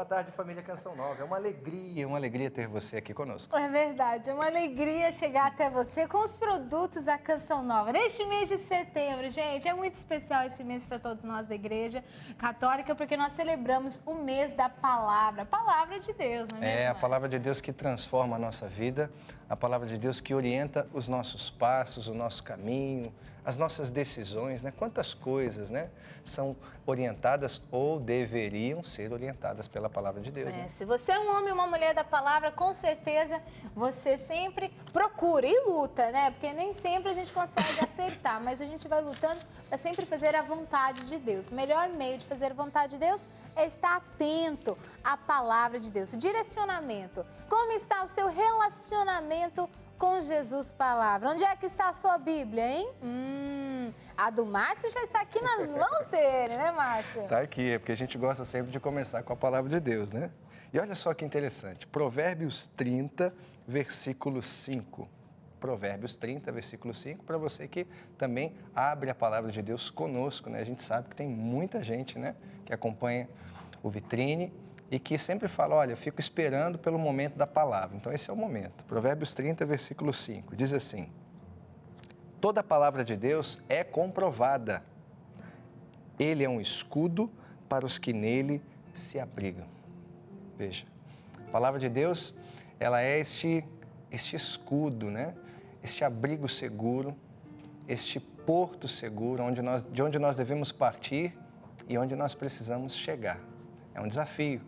tarde, família Canção Nova. É uma alegria ter você aqui conosco. É verdade, é uma alegria chegar até você com os produtos da Canção Nova. Neste mês de setembro, gente, é muito especial esse mês para todos nós da Igreja Católica, porque nós celebramos o mês da Palavra, a Palavra de Deus, não é mesmo? É a Palavra de Deus que transforma a nossa vida, a Palavra de Deus que orienta os nossos passos, o nosso caminho, as nossas decisões, né? Quantas coisas, né, são orientadas ou deveriam ser orientadas pela Palavra de Deus. Né? Se você é um homem ou uma mulher da Palavra, com certeza você sempre procura e luta, né? Porque nem sempre a gente consegue acertar, mas a gente vai lutando para sempre fazer a vontade de Deus. O melhor meio de fazer a vontade de Deus é estar atento à Palavra de Deus. O direcionamento. Como está o seu relacionamento com Jesus Palavra? Onde é que está a sua Bíblia, hein? A do Márcio já está aqui nas mãos dele, né, Márcio? Está aqui, é porque a gente gosta sempre de começar com a Palavra de Deus, né? E olha só que interessante, Provérbios 30, versículo 5. Provérbios 30, versículo 5, para você que também abre a Palavra de Deus conosco, né? A gente sabe que tem muita gente, né, que acompanha o Vitrine e que sempre fala, olha, eu fico esperando pelo momento da palavra. Então, esse é o momento. Provérbios 30, versículo 5, diz assim: toda a palavra de Deus é comprovada. Ele é um escudo para os que nele se abrigam. Veja, a palavra de Deus, ela é este escudo, né? Este abrigo seguro, este porto seguro, de onde nós devemos partir e onde nós precisamos chegar. É um desafio,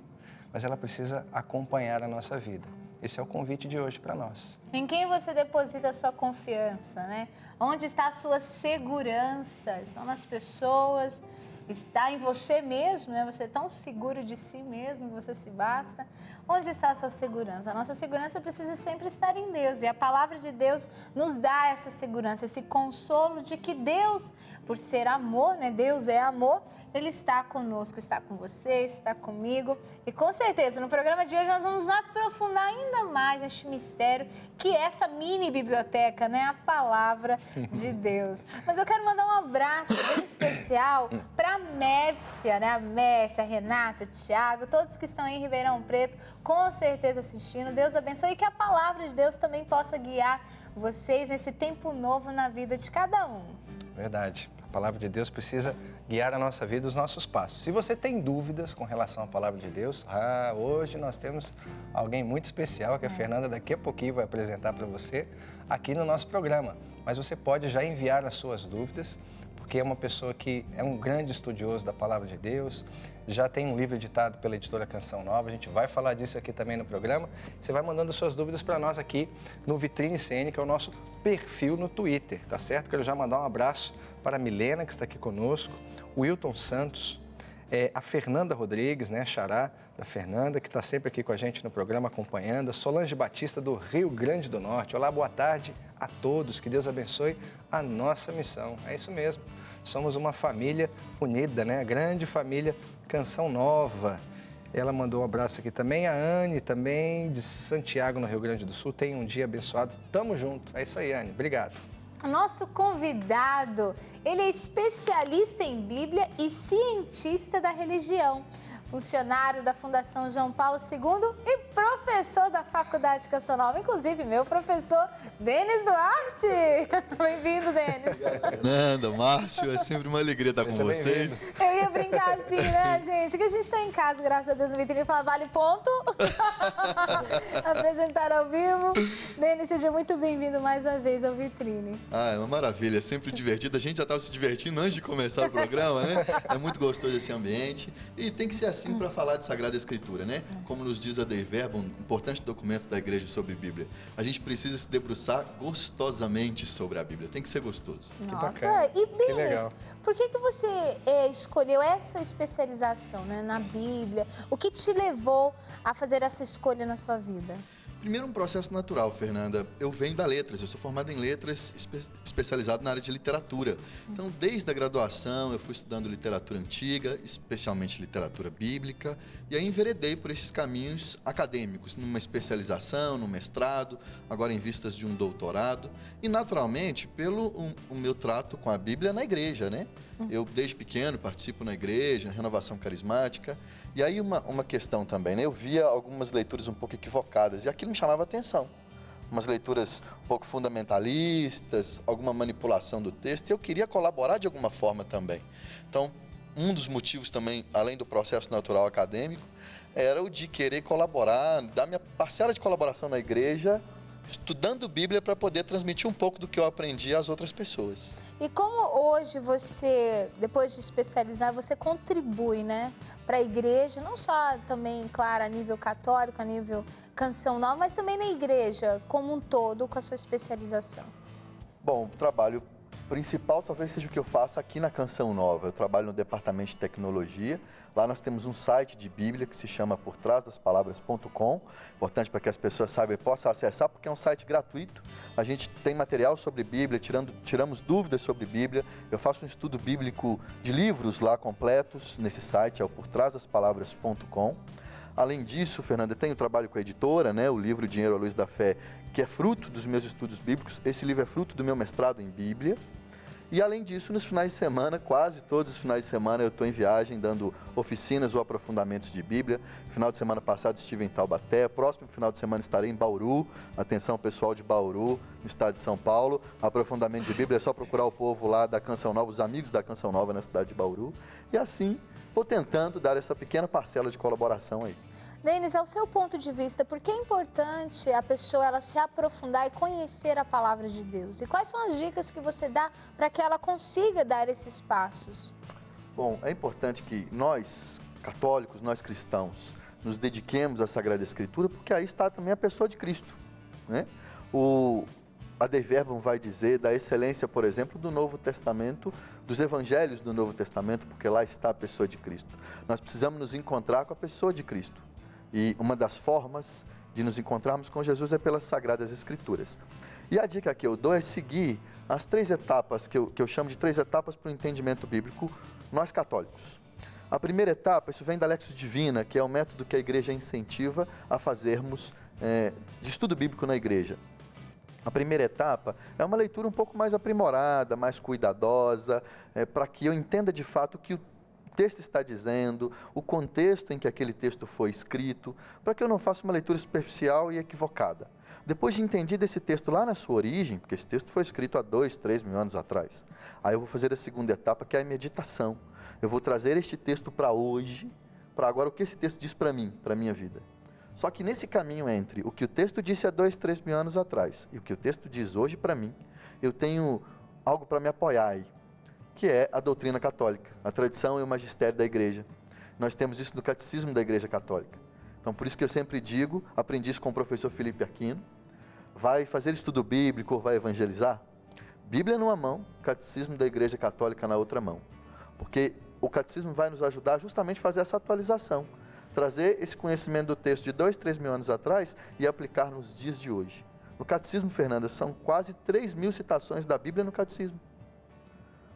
mas ela precisa acompanhar a nossa vida. Esse é o convite de hoje para nós. Em quem você deposita a sua confiança, né? Onde está a sua segurança? Estão nas pessoas? Está em você mesmo, né? Você é tão seguro de si mesmo, você se basta. Onde está a sua segurança? A nossa segurança precisa sempre estar em Deus. E a palavra de Deus nos dá essa segurança, esse consolo de que Deus, por ser amor, né? Deus é amor, Ele está conosco, está com você, está comigo. E com certeza, no programa de hoje nós vamos aprofundar ainda mais este mistério que é essa mini biblioteca, né? A Palavra de Deus. Mas eu quero mandar um abraço bem especial para a Mércia, né? A Mércia, a Renata, o Tiago, todos que estão aí em Ribeirão Preto, com certeza assistindo. Deus abençoe e que a Palavra de Deus também possa guiar vocês nesse tempo novo na vida de cada um. Verdade. A palavra de Deus precisa guiar a nossa vida, os nossos passos. Se você tem dúvidas com relação à palavra de Deus, hoje nós temos alguém muito especial que a Fernanda daqui a pouquinho vai apresentar para você aqui no nosso programa. Mas você pode já enviar as suas dúvidas, porque é uma pessoa que é um grande estudioso da palavra de Deus, já tem um livro editado pela editora Canção Nova, a gente vai falar disso aqui também no programa. Você vai mandando suas dúvidas para nós aqui no Vitrine CN, que é o nosso perfil no Twitter, tá certo? Quero já mandar um abraço para a Milena, que está aqui conosco, o Wilton Santos, a Fernanda Rodrigues, né, a xará da Fernanda, que está sempre aqui com a gente no programa, acompanhando, a Solange Batista, do Rio Grande do Norte. Olá, boa tarde a todos, que Deus abençoe a nossa missão. É isso mesmo, somos uma família unida, né, a grande família Canção Nova. Ela mandou um abraço aqui também, a Anne, também de Santiago, no Rio Grande do Sul. Tenha um dia abençoado, tamo junto. É isso aí, Anne, obrigado. Nosso convidado, ele é especialista em Bíblia e cientista da religião, funcionário da Fundação João Paulo II e professor da Faculdade Canção Nova, inclusive meu professor Denis Duarte. Bem-vindo, Denis. Fernanda, Márcio, é sempre uma alegria estar com vocês. Eu ia brincar assim, né, gente? Que a gente está em casa, graças a Deus, no Vitrine, fala vale ponto. Apresentar ao vivo. Denis, seja muito bem-vindo mais uma vez ao Vitrine. É uma maravilha, é sempre divertido. A gente já estava se divertindo antes de começar o programa, né? É muito gostoso esse ambiente e tem que ser assim para falar de Sagrada Escritura, né? Como nos diz a Dei Verbo, um importante documento da Igreja sobre Bíblia. A gente precisa se debruçar gostosamente sobre a Bíblia. Tem que ser gostoso. Nossa, e Denis, por que você escolheu essa especialização, né, na Bíblia? O que te levou a fazer essa escolha na sua vida? Primeiro, um processo natural, Fernanda. Eu venho da letras, eu sou formado em letras, especializado na área de literatura. Então, desde a graduação, eu fui estudando literatura antiga, especialmente literatura bíblica, e aí enveredei por esses caminhos acadêmicos, numa especialização, num mestrado, agora em vistas de um doutorado, e naturalmente pelo o meu trato com a Bíblia na igreja, né? Eu, desde pequeno, participo na igreja, na renovação carismática. E aí uma questão também, né? Eu via algumas leituras um pouco equivocadas e aquilo me chamava a atenção. Umas leituras um pouco fundamentalistas, alguma manipulação do texto, e eu queria colaborar de alguma forma também. Então, um dos motivos também, além do processo natural acadêmico, era o de querer colaborar, dar minha parcela de colaboração na igreja, estudando Bíblia para poder transmitir um pouco do que eu aprendi às outras pessoas. E como hoje você, depois de especializar, você contribui, né, para a igreja, não só também, claro, a nível católico, a nível Canção Nova, mas também na igreja como um todo, com a sua especialização? Bom, o trabalho principal talvez seja o que eu faço aqui na Canção Nova. Eu trabalho no departamento de tecnologia. Lá nós temos um site de Bíblia que se chama portrasdaspalavras.com. Importante para que as pessoas saibam e possam acessar, porque é um site gratuito. A gente tem material sobre Bíblia, tiramos dúvidas sobre Bíblia. Eu faço um estudo bíblico de livros lá completos nesse site, é o portrasdaspalavras.com. Além disso, Fernanda, tenho trabalho com a editora, né? O livro Dinheiro à Luz da Fé, que é fruto dos meus estudos bíblicos. Esse livro é fruto do meu mestrado em Bíblia. E além disso, nos finais de semana, quase todos os finais de semana, eu estou em viagem, dando oficinas ou aprofundamentos de Bíblia. Final de semana passado estive em Taubaté, próximo final de semana estarei em Bauru. Atenção pessoal de Bauru, no estado de São Paulo. Aprofundamento de Bíblia é só procurar o povo lá da Canção Nova, os amigos da Canção Nova na cidade de Bauru. E assim, vou tentando dar essa pequena parcela de colaboração aí. Denis, ao seu ponto de vista, por que é importante a pessoa ela se aprofundar e conhecer a palavra de Deus? E quais são as dicas que você dá para que ela consiga dar esses passos? Bom, é importante que nós, católicos, nós cristãos, nos dediquemos à Sagrada Escritura, porque aí está também a pessoa de Cristo, né? A Dei Verbum vai dizer da excelência, por exemplo, do Novo Testamento, dos Evangelhos do Novo Testamento, porque lá está a pessoa de Cristo. Nós precisamos nos encontrar com a pessoa de Cristo. E uma das formas de nos encontrarmos com Jesus é pelas Sagradas Escrituras. E a dica que eu dou é seguir as 3 etapas, que eu chamo de 3 etapas para o entendimento bíblico, nós católicos. A primeira etapa, isso vem da Lexio Divina, que é o método que a igreja incentiva a fazermos de estudo bíblico na igreja. A primeira etapa é uma leitura um pouco mais aprimorada, mais cuidadosa, para que eu entenda de fato o que o texto está dizendo, o contexto em que aquele texto foi escrito, para que eu não faça uma leitura superficial e equivocada. Depois de entendido esse texto lá na sua origem, porque esse texto foi escrito há 2, 3 mil anos atrás, aí eu vou fazer a segunda etapa, que é a meditação. Eu vou trazer este texto para hoje, para agora o que esse texto diz para mim, para a minha vida. Só que nesse caminho entre o que o texto disse há 2, 3 mil anos atrás e o que o texto diz hoje para mim, eu tenho algo para me apoiar aí, que é a doutrina católica, a tradição e o magistério da igreja. Nós temos isso no catecismo da igreja católica. Então, por isso que eu sempre digo, aprendi isso com o professor Felipe Aquino, vai fazer estudo bíblico ou vai evangelizar? Bíblia numa mão, catecismo da igreja católica na outra mão. Porque o catecismo vai nos ajudar justamente a fazer essa atualização, trazer esse conhecimento do texto de 2, 3 mil anos atrás e aplicar nos dias de hoje. No catecismo, Fernanda, são quase 3 mil citações da Bíblia no catecismo.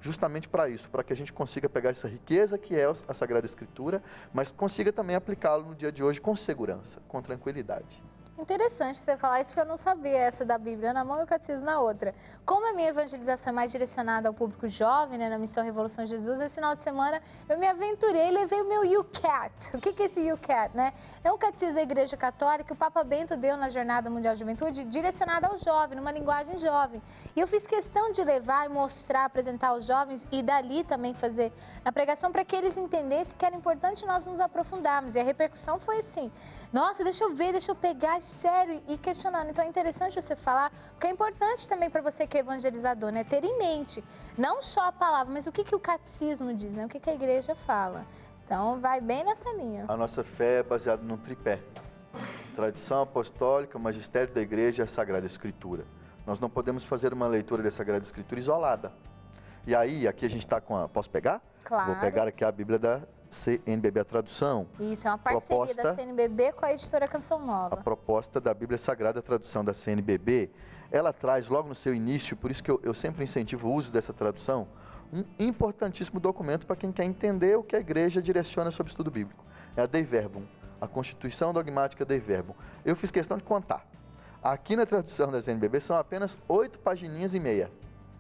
Justamente para isso, para que a gente consiga pegar essa riqueza que é a Sagrada Escritura, mas consiga também aplicá-lo no dia de hoje com segurança, com tranquilidade. Interessante você falar isso, porque eu não sabia essa da Bíblia na mão e o catecismo na outra. Como a minha evangelização é mais direcionada ao público jovem, né, na Missão Revolução Jesus, esse final de semana eu me aventurei e levei o meu YouCat. O que é esse YouCat, né? É um catecismo da Igreja Católica que o Papa Bento deu na Jornada Mundial de Juventude, direcionado ao jovem, numa linguagem jovem. E eu fiz questão de levar e mostrar, apresentar aos jovens e dali também fazer a pregação para que eles entendessem que era importante nós nos aprofundarmos. E a repercussão foi assim, nossa, deixa eu ver, deixa eu pegar sério e questionando. Então é interessante você falar, porque é importante também para você que é evangelizador, né? Ter em mente, não só a palavra, mas o que o catecismo diz, né? O que a igreja fala. Então vai bem nessa linha. A nossa fé é baseada num tripé. Tradição apostólica, magistério da igreja e a Sagrada Escritura. Nós não podemos fazer uma leitura da Sagrada Escritura isolada. E aí, aqui a gente está com a... Posso pegar? Claro. Vou pegar aqui a Bíblia da CNBB, a tradução. Isso, é uma parceria da CNBB com a editora Canção Nova. A proposta da Bíblia Sagrada, a tradução da CNBB, ela traz logo no seu início, por isso que eu sempre incentivo o uso dessa tradução, um importantíssimo documento para quem quer entender o que a igreja direciona sobre o estudo bíblico. É a Dei Verbum, a Constituição Dogmática Dei Verbum. Eu fiz questão de contar. Aqui na tradução da CNBB são apenas 8 pagininhas e meia.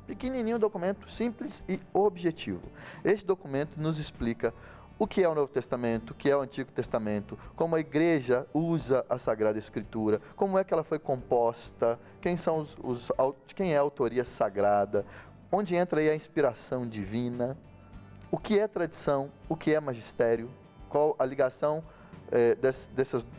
Pequenininho documento, simples e objetivo. Este documento nos explica o que é o Novo Testamento, o que é o Antigo Testamento, como a igreja usa a Sagrada Escritura, como é que ela foi composta, quem é a autoria sagrada, onde entra aí a inspiração divina, o que é tradição, o que é magistério, qual a ligação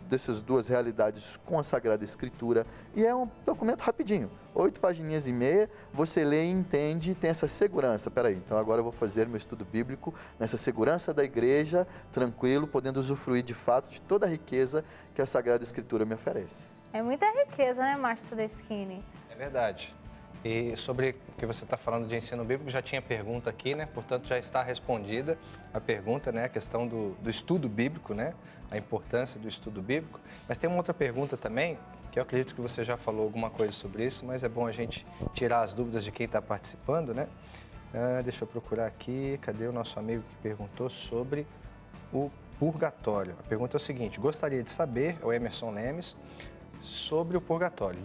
dessas duas realidades com a Sagrada Escritura. E é um documento rapidinho, 8 pagininhas e meia, você lê e entende e tem essa segurança. Peraí, então agora eu vou fazer meu estudo bíblico nessa segurança da igreja, tranquilo, podendo usufruir de fato de toda a riqueza que a Sagrada Escritura me oferece. É muita riqueza, né, Márcio Todeschini? É verdade. E sobre o que você está falando de ensino bíblico, já tinha pergunta aqui, né? Portanto, já está respondida a pergunta, né? A questão do estudo bíblico, né? A importância do estudo bíblico. Mas tem uma outra pergunta também, que eu acredito que você já falou alguma coisa sobre isso, mas é bom a gente tirar as dúvidas de quem está participando, né? Deixa eu procurar aqui, cadê o nosso amigo que perguntou sobre o purgatório? A pergunta é o seguinte: gostaria de saber, o Emerson Lemes, sobre o purgatório.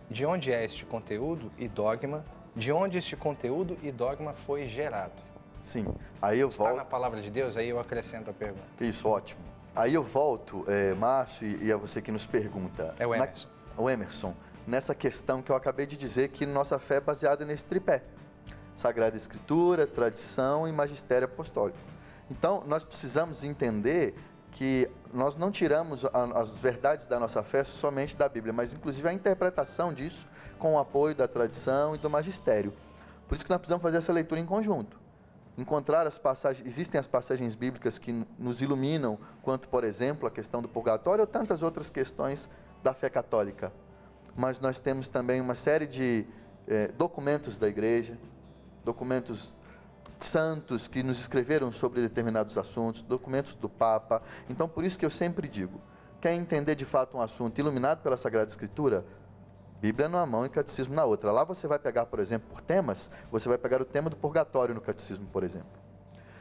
De onde é este conteúdo e dogma? De onde este conteúdo e dogma foi gerado? Sim, aí eu Está na palavra de Deus? Aí eu acrescento a pergunta. Isso, ótimo. Aí eu volto, Márcio, e a você que nos pergunta. É o Emerson. O Emerson, nessa questão que eu acabei de dizer, que nossa fé é baseada nesse tripé: Sagrada Escritura, tradição e magistério apostólico. Então, nós precisamos entender que nós não tiramos as verdades da nossa fé somente da Bíblia, mas inclusive a interpretação disso com o apoio da tradição e do magistério. Por isso que nós precisamos fazer essa leitura em conjunto. Encontrar as passagens, existem as passagens bíblicas que nos iluminam, quanto, por exemplo, a questão do purgatório ou tantas outras questões da fé católica. Mas nós temos também uma série de documentos da igreja, documentos santos que nos escreveram sobre determinados assuntos, documentos do Papa. Então, por isso que eu sempre digo, quer entender de fato um assunto iluminado pela Sagrada Escritura? Bíblia numa mão e catecismo na outra. Lá você vai pegar, por exemplo, por temas, você vai pegar o tema do purgatório no catecismo, por exemplo.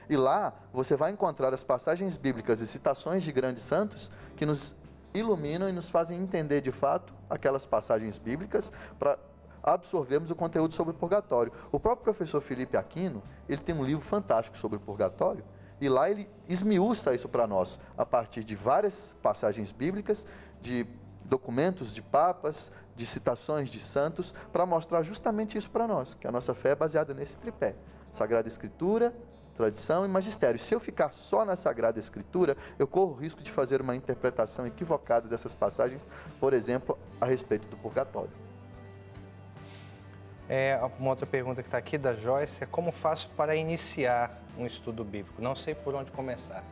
E lá você vai encontrar as passagens bíblicas e citações de grandes santos que nos iluminam e nos fazem entender de fato aquelas passagens bíblicas para absorvermos o conteúdo sobre o purgatório. O próprio professor Felipe Aquino, ele tem um livro fantástico sobre o purgatório, e lá ele esmiuça isso para nós, a partir de várias passagens bíblicas, de documentos de papas, de citações de santos, para mostrar justamente isso para nós, que a nossa fé é baseada nesse tripé: Sagrada Escritura, tradição e magistério. Se eu ficar só na Sagrada Escritura, eu corro o risco de fazer uma interpretação equivocada dessas passagens, por exemplo, a respeito do purgatório. Uma outra pergunta que está aqui da Joyce é: como faço para iniciar um estudo bíblico? Não sei por onde começar.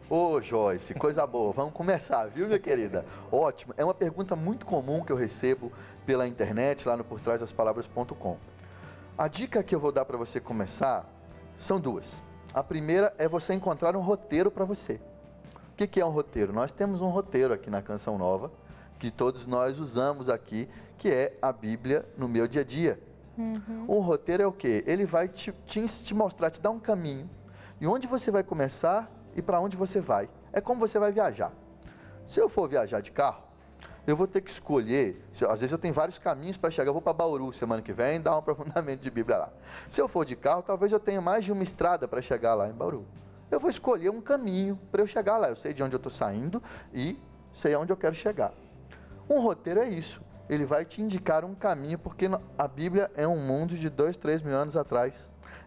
Ô, Joyce, coisa boa. Vamos começar, viu, minha querida? Ótimo. É uma pergunta muito comum que eu recebo pela internet, lá no portrasdaspalavras.com. A dica que eu vou dar para você começar são duas. A primeira é você encontrar um roteiro para você. O que é um roteiro? Nós temos um roteiro aqui na Canção Nova, que todos nós usamos aqui, que é a Bíblia no meu dia a dia. Um roteiro é o quê? Ele vai te mostrar, te dar um caminho, e onde você vai começar e para onde você vai. É como você vai viajar. Se eu for viajar de carro, eu vou ter que escolher, às vezes eu tenho vários caminhos para chegar. Eu vou para Bauru semana que vem dar um aprofundamento de Bíblia lá. Se eu for de carro, talvez eu tenha mais de uma estrada para chegar lá em Bauru. Eu vou escolher um caminho para eu chegar lá. Eu sei de onde eu estou saindo e sei aonde eu quero chegar. Um roteiro é isso. Ele vai te indicar um caminho, porque a Bíblia é um mundo de 2, 3 mil anos atrás.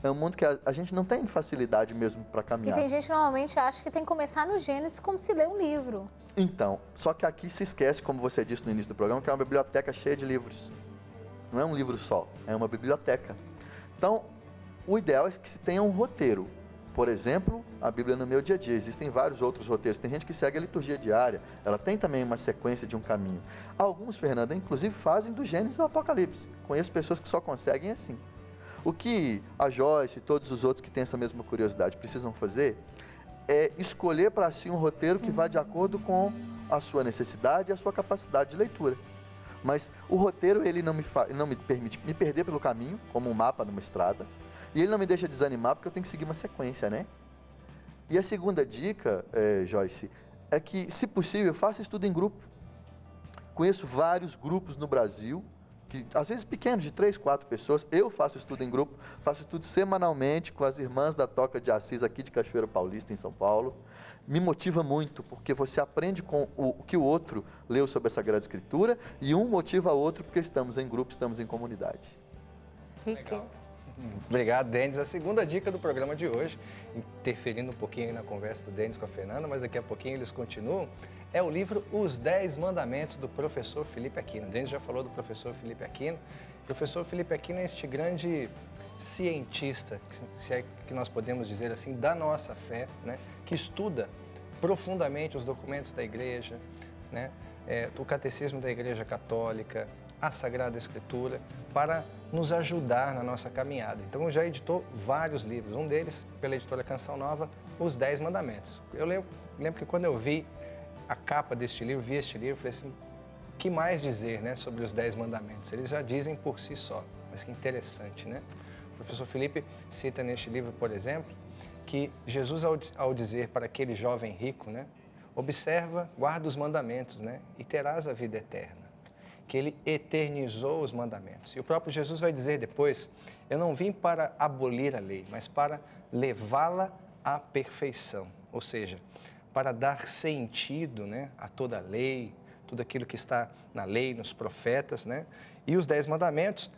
É um mundo que a gente não tem facilidade mesmo para caminhar. E tem gente que normalmente acha que tem que começar no Gênesis como se lê um livro. Então, só que aqui se esquece, como você disse no início do programa, que é uma biblioteca cheia de livros. Não é um livro só, é uma biblioteca. Então, o ideal é que se tenha um roteiro. Por exemplo, a Bíblia no meu dia a dia. Existem vários outros roteiros. Tem gente que segue a liturgia diária. Ela tem também uma sequência de um caminho. Alguns, Fernanda, inclusive fazem do Gênesis ao Apocalipse. Conheço pessoas que só conseguem assim. O que a Joyce e todos os outros que têm essa mesma curiosidade precisam fazer é escolher para si um roteiro que vá de acordo com a sua necessidade e a sua capacidade de leitura. Mas o roteiro, ele não me permite me perder pelo caminho, como um mapa numa estrada, e ele não me deixa desanimar, porque eu tenho que seguir uma sequência, né? E a segunda dica, Joyce, é que, se possível, faça estudo em grupo. Conheço vários grupos no Brasil, que às vezes pequenos, de 3, 4 pessoas. Eu faço estudo em grupo, faço estudo semanalmente com as irmãs da Toca de Assis, aqui de Cachoeira Paulista, em São Paulo. Me motiva muito, porque você aprende com o que o outro leu sobre a Sagrada Escritura, e um motiva o outro porque estamos em grupo, estamos em comunidade. Riqueza. Obrigado, Denis. A segunda dica do programa de hoje, interferindo um pouquinho aí na conversa do Denis com a Fernanda, mas daqui a pouquinho eles continuam, é o livro Os 10 Mandamentos, do professor Felipe Aquino. O Denis já falou do professor Felipe Aquino. O professor Felipe Aquino é este grande cientista, se é que nós podemos dizer assim, da nossa fé, né? Que estuda profundamente os documentos da igreja, né? O catecismo da Igreja Católica, a Sagrada Escritura, para nos ajudar na nossa caminhada. Então, já editou vários livros, um deles, pela editora Canção Nova, Os 10 Mandamentos. Eu lembro que quando eu vi a capa deste livro, vi este livro, falei assim, o que mais dizer, né, sobre os 10 Mandamentos? Eles já dizem por si só, mas que interessante, né? O professor Felipe cita neste livro, por exemplo, que Jesus, ao dizer para aquele jovem rico, né, observa, guarda os mandamentos, né, e terás a vida eterna. Que ele eternizou os mandamentos. E o próprio Jesus vai dizer depois, eu não vim para abolir a lei, mas para levá-la à perfeição. Ou seja, para dar sentido, né, a toda a lei, tudo aquilo que está na lei, nos profetas, né? E os 10 mandamentos,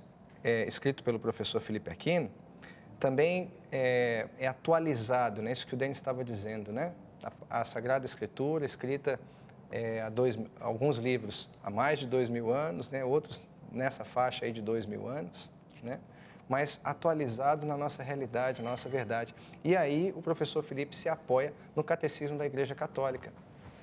escrito pelo professor Felipe Aquino, também é atualizado, né? Isso que o Denis estava dizendo, né? A Sagrada Escritura, escrita alguns livros há mais de 2000 anos, né? Outros nessa faixa aí de 2000 anos, né? Mas atualizado na nossa realidade, na nossa verdade. E aí o professor Felipe se apoia no Catecismo da Igreja Católica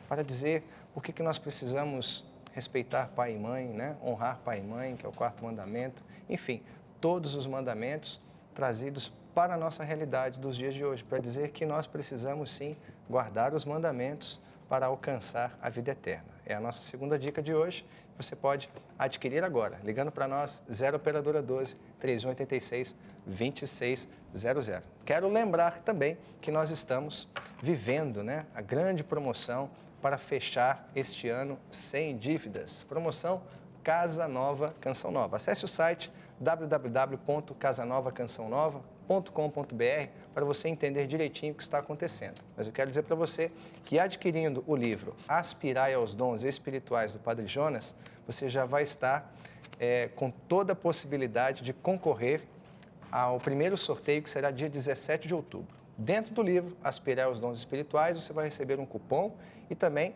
para dizer por que nós precisamos respeitar pai e mãe, né? Honrar pai e mãe, que é o 4º mandamento. Enfim, todos os mandamentos trazidos para a nossa realidade dos dias de hoje, para dizer que nós precisamos sim guardar os mandamentos para alcançar a vida eterna. É a nossa segunda dica de hoje. Você pode adquirir agora, ligando para nós, 0 Operadora 12 3186 2600. Quero lembrar também que nós estamos vivendo, né, a grande promoção para fechar este ano sem dívidas. Promoção Casa Nova Canção Nova. Acesse o site www.casanovacançãonova.com.br para você entender direitinho o que está acontecendo. Mas eu quero dizer para você que adquirindo o livro Aspirai aos Dons Espirituais do Padre Jonas, você já vai estar com toda a possibilidade de concorrer ao primeiro sorteio, que será dia 17 de outubro. Dentro do livro Aspirai aos Dons Espirituais, você vai receber um cupom e também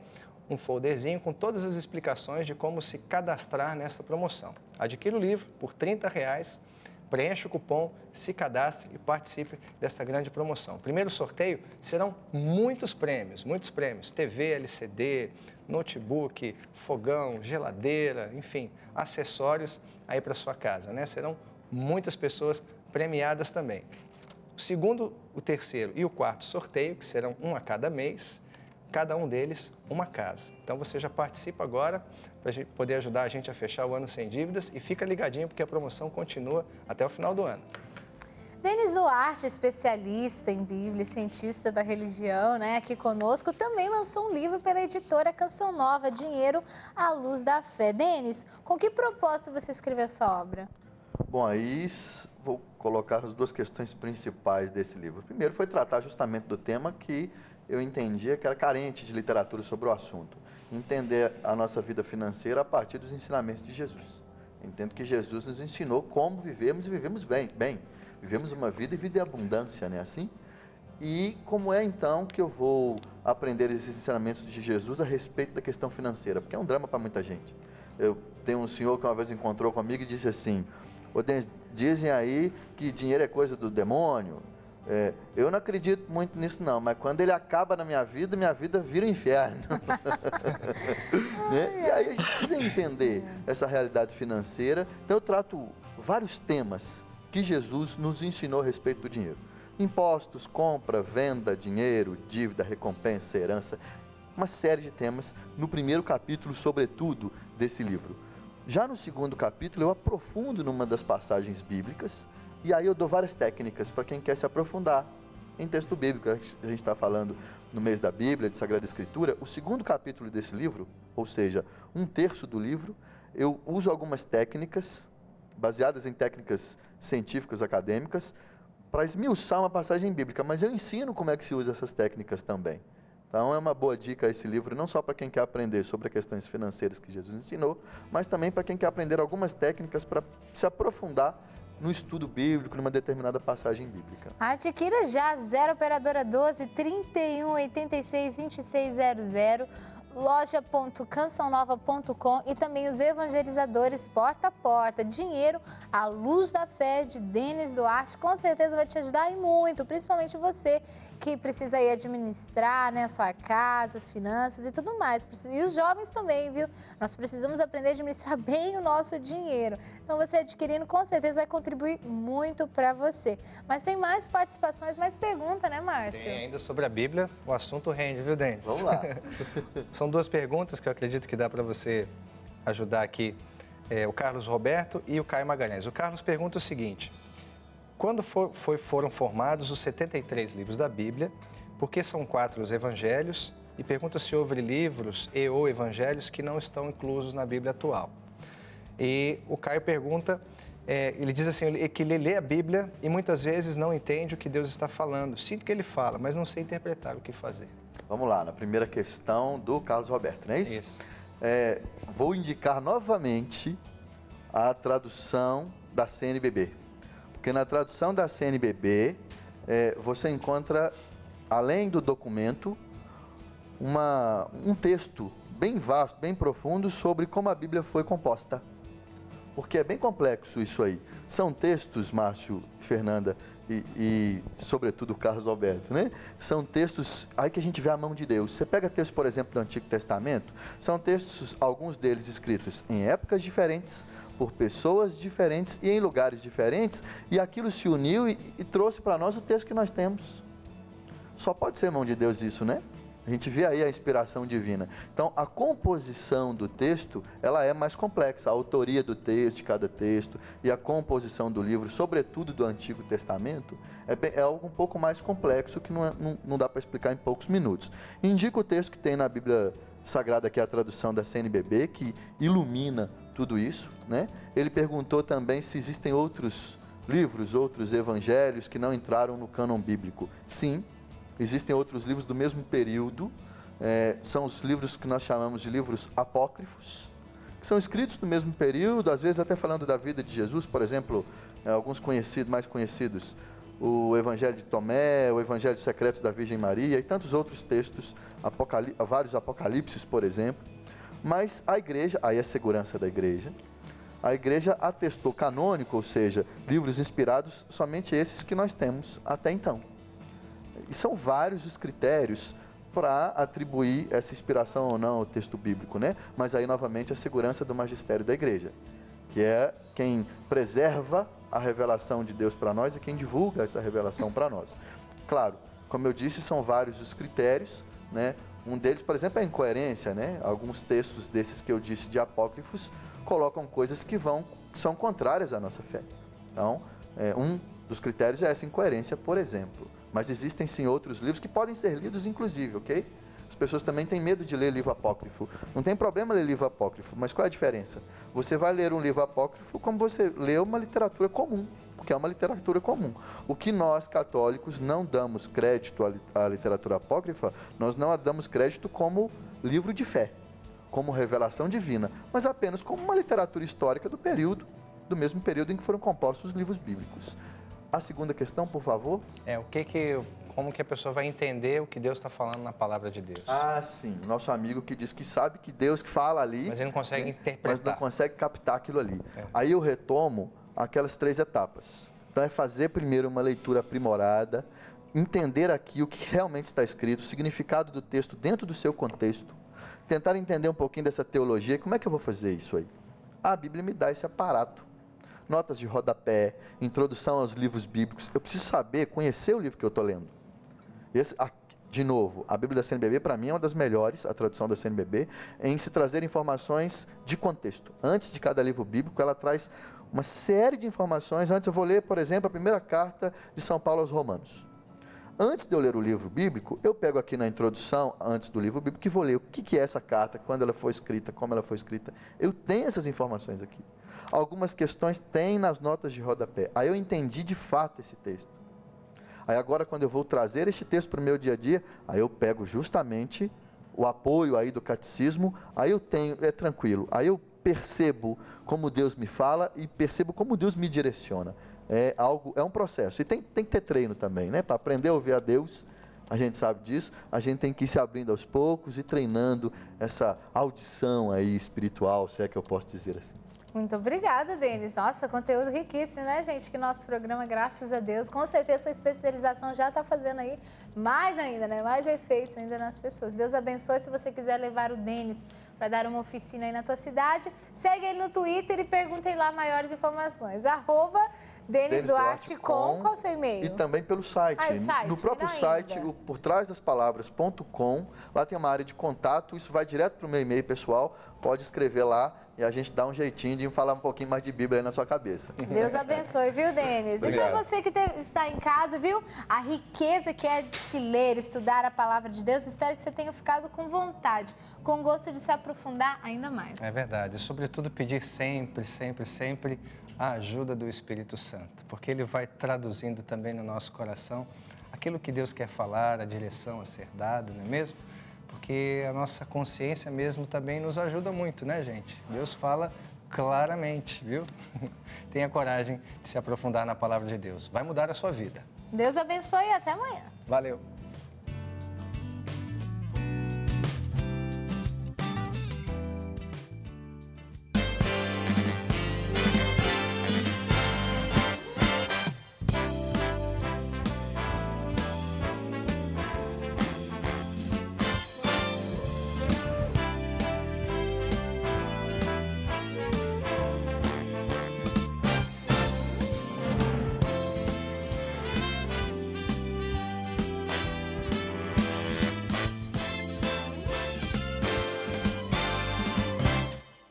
um folderzinho com todas as explicações de como se cadastrar nessa promoção. Adquira o livro por R$30, preencha o cupom, se cadastre e participe dessa grande promoção. Primeiro sorteio serão muitos prêmios, TV, LCD, notebook, fogão, geladeira, enfim, acessórios aí para sua casa, né? Serão muitas pessoas premiadas também. O segundo, o terceiro e o quarto sorteio, que serão um a cada mês, cada um deles uma casa. Então você já participa agora para poder ajudar a gente a fechar o ano sem dívidas e fica ligadinho porque a promoção continua até o final do ano. Denis Duarte, especialista em Bíblia e cientista da religião, né, aqui conosco, também lançou um livro pela editora Canção Nova, Dinheiro à Luz da Fé. Denis, com que propósito você escreveu essa obra? Bom, aí vou colocar as duas questões principais desse livro. Primeiro foi tratar justamente do tema que eu entendia que era carente de literatura sobre o assunto. Entender a nossa vida financeira a partir dos ensinamentos de Jesus. Entendo que Jesus nos ensinou como vivemos e vivemos bem. Vivemos uma vida e vida em abundância, não é assim? E como é então que eu vou aprender esses ensinamentos de Jesus a respeito da questão financeira? Porque é um drama para muita gente. Eu tenho um senhor que uma vez encontrou comigo e disse assim: dizem aí que dinheiro é coisa do demônio. Eu não acredito muito nisso não, mas quando ele acaba na minha vida vira um inferno. Né? E aí a gente precisa entender essa realidade financeira. Então eu trato vários temas que Jesus nos ensinou a respeito do dinheiro. Impostos, compra, venda, dinheiro, dívida, recompensa, herança, uma série de temas no primeiro capítulo, sobretudo, desse livro. Já no segundo capítulo, eu aprofundo numa das passagens bíblicas e aí eu dou várias técnicas para quem quer se aprofundar em texto bíblico. A gente está falando no mês da Bíblia, de Sagrada Escritura. O segundo capítulo desse livro, ou seja, 1/3 do livro, eu uso algumas técnicas, baseadas em técnicas científicas, acadêmicas, para esmiuçar uma passagem bíblica, mas eu ensino como é que se usa essas técnicas também. Então é uma boa dica esse livro, não só para quem quer aprender sobre questões financeiras que Jesus ensinou, mas também para quem quer aprender algumas técnicas para se aprofundar no estudo bíblico, numa determinada passagem bíblica. Adquira já, 0 operadora 12 31 86 2600, loja.cançãonova.com e também os evangelizadores porta a porta. Dinheiro, a luz da fé de Denis Duarte, com certeza vai te ajudar e muito, principalmente você que precisa aí administrar, né, a sua casa, as finanças e tudo mais. E os jovens também, viu? Nós precisamos aprender a administrar bem o nosso dinheiro. Então, você adquirindo, com certeza vai contribuir muito para você. Mas tem mais participações, mais perguntas, né, Márcio? Tem ainda sobre a Bíblia, o assunto rende, viu, Denis? Vamos lá. São duas perguntas que eu acredito que dá para você ajudar aqui, o Carlos Roberto e o Caio Magalhães. O Carlos pergunta o seguinte: quando foram formados os 73 livros da Bíblia, por que são 4 os evangelhos? E pergunta se houve livros e ou evangelhos que não estão inclusos na Bíblia atual. E o Caio pergunta, ele diz assim, que ele lê a Bíblia e muitas vezes não entende o que Deus está falando. Sinto que ele fala, mas não sei interpretar o que fazer. Vamos lá, na primeira questão do Carlos Roberto, não é isso? Isso. Vou indicar novamente a tradução da CNBB. Porque na tradução da CNBB, você encontra, além do documento, um texto bem vasto, bem profundo sobre como a Bíblia foi composta. Porque é bem complexo isso aí. São textos, Márcio, Fernanda e sobretudo Carlos Alberto, né? São textos aí que a gente vê a mão de Deus. Você pega textos, por exemplo, do Antigo Testamento, são textos, alguns deles escritos em épocas diferentes, por pessoas diferentes e em lugares diferentes, e aquilo se uniu e trouxe para nós o texto que nós temos. Só pode ser mão de Deus isso, né? A gente vê aí a inspiração divina. Então, a composição do texto, ela é mais complexa. A autoria do texto, de cada texto, e a composição do livro, sobretudo do Antigo Testamento, é algo um pouco mais complexo que não dá para explicar em poucos minutos. Indica o texto que tem na Bíblia Sagrada, que é a tradução da CNBB, que ilumina tudo isso, né? Ele perguntou também se existem outros livros, outros evangelhos que não entraram no cânon bíblico. Sim, existem outros livros do mesmo período, são os livros que nós chamamos de livros apócrifos, que são escritos no mesmo período, às vezes até falando da vida de Jesus, por exemplo, alguns mais conhecidos, o Evangelho de Tomé, o Evangelho secreto da Virgem Maria e tantos outros textos, vários apocalipses, por exemplo. Mas a igreja, aí é a segurança da igreja, a igreja atestou canônico, ou seja, livros inspirados, somente esses que nós temos até então. E são vários os critérios para atribuir essa inspiração ou não ao texto bíblico, né? Mas aí, novamente, a segurança do magistério da igreja, que é quem preserva a revelação de Deus para nós e quem divulga essa revelação para nós. Claro, como eu disse, são vários os critérios, né? Um deles, por exemplo, é a incoerência, né? Alguns textos desses que eu disse de apócrifos colocam coisas que são contrárias à nossa fé. Então, um dos critérios é essa incoerência, por exemplo. Mas existem sim outros livros que podem ser lidos, inclusive, ok? As pessoas também têm medo de ler livro apócrifo. Não tem problema ler livro apócrifo, mas qual é a diferença? Você vai ler um livro apócrifo como você lê uma literatura comum, porque é uma literatura comum. O que nós, católicos, não damos crédito à literatura apócrifa, nós não a damos crédito como livro de fé, como revelação divina, mas apenas como uma literatura histórica do mesmo período em que foram compostos os livros bíblicos. A segunda questão, por favor. Como que a pessoa vai entender o que Deus está falando na palavra de Deus? Ah, sim. Nosso amigo que diz que sabe que Deus que fala ali, mas ele não consegue interpretar. Mas não consegue captar aquilo ali. Aí eu retomo aquelas 3 etapas. Então é fazer primeiro uma leitura aprimorada, entender aqui o que realmente está escrito, o significado do texto dentro do seu contexto, tentar entender um pouquinho dessa teologia. Como é que eu vou fazer isso aí? A Bíblia me dá esse aparato. notas de rodapé, introdução aos livros bíblicos. Eu preciso saber, conhecer o livro que eu estou lendo. De novo, a Bíblia da CNBB, para mim, é uma das melhores, a tradução da CNBB, em se trazer informações de contexto. Antes de cada livro bíblico, ela traz uma série de informações. Antes eu vou ler, por exemplo, a primeira carta de São Paulo aos Romanos. Antes de eu ler o livro bíblico, eu pego aqui na introdução, antes do livro bíblico, e vou ler o que é essa carta, quando ela foi escrita, como ela foi escrita. Eu tenho essas informações aqui. Algumas questões tem nas notas de rodapé. Aí eu entendi de fato esse texto. Aí agora, quando eu vou trazer este texto para o meu dia a dia, aí eu pego justamente o apoio aí do catecismo, aí eu tenho, é tranquilo, aí eu percebo como Deus me fala e percebo como Deus me direciona. É um processo. E tem que ter treino também, né? Para aprender a ouvir a Deus, a gente sabe disso, a gente tem que ir se abrindo aos poucos e treinando essa audição aí espiritual, se é que eu posso dizer assim. Muito obrigada, Denis. Nossa, conteúdo riquíssimo, né, gente? Que nosso programa, graças a Deus, com certeza sua especialização já está fazendo aí mais ainda, né? Mais efeitos ainda nas pessoas. Deus abençoe. Se você quiser levar o Denis para dar uma oficina aí na tua cidade, segue ele no Twitter e perguntem lá maiores informações. @Denis Duarte com qual é o seu e-mail? E também pelo site. O site, no próprio site, o portrasdaspalavras.com, lá tem uma área de contato, isso vai direto para o meu e-mail pessoal, pode escrever lá e a gente dá um jeitinho de falar um pouquinho mais de Bíblia aí na sua cabeça. Deus abençoe, viu, Denis? E para você que está em casa, viu? A riqueza que é de se ler, estudar a palavra de Deus, espero que você tenha ficado com vontade, com gosto de se aprofundar ainda mais. É verdade. Sobretudo pedir sempre, sempre, sempre a ajuda do Espírito Santo, porque ele vai traduzindo também no nosso coração aquilo que Deus quer falar, a direção a ser dada, não é mesmo? Porque a nossa consciência mesmo também nos ajuda muito, né, gente? Deus fala claramente, viu? Tenha coragem de se aprofundar na palavra de Deus. Vai mudar a sua vida. Deus abençoe e até amanhã. Valeu!